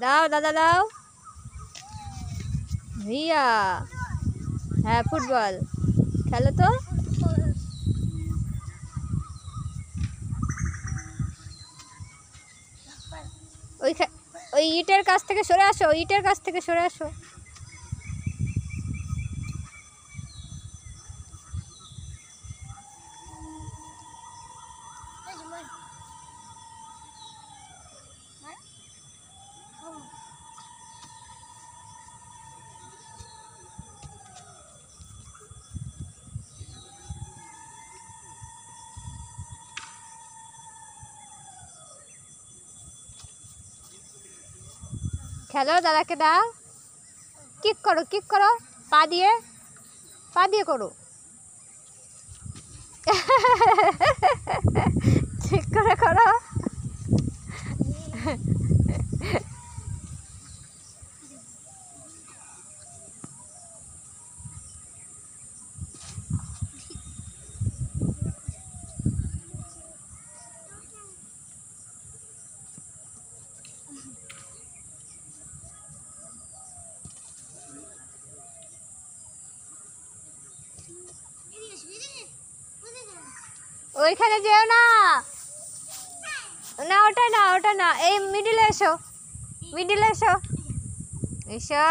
দাও দাদা দাও। ভিয়া। হ্যাঁ ফুটবল খেলো তো। ওই ইটের কাছ থেকে সরে আসো, ইটের কাছ থেকে সরে আসো। খেলো, দাদাকে দাও। কিক করো, কিক করো, পা দিয়ে করো। ঠিক করে করো। ওইখানে যেও না, না ওটা না, ওটা না, এই মিডিলে এসো, মিডিলে এসো, এসো।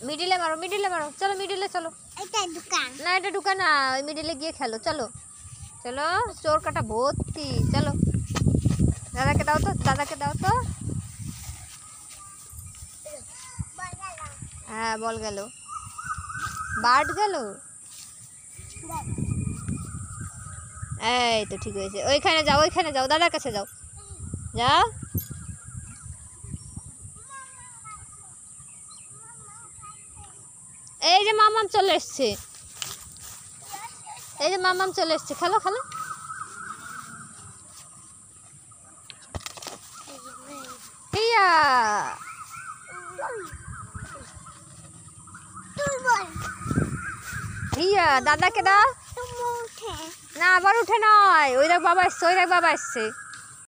মিডিলে মারো, মিডিলে মারো, চলো মিডিলে চলো। এটা দোকান না, এটা দোকান না, ওই মিডিলে গিয়ে খেলো। চলো চলো, চোর কাটা ভর্তি। চলো দাদাকে দাও তো, দাদাকে দাও তো। হ্যাঁ বল গেল, বার্ড গেল। এই তো ঠিক হয়েছে। ওইখানে যাও, ওইখানে যাও, দাদার কাছে যাও, যাও। এই যে মামাম চলে এসছে, এই যে মামাম চলে এসছে। খেলো খেলো। হিয়া হিয়া, দাদাকে দাও। না আবার উঠে নয়, ওই দেখ বাবা এসছে, ওই দেখ বাবা এসছে।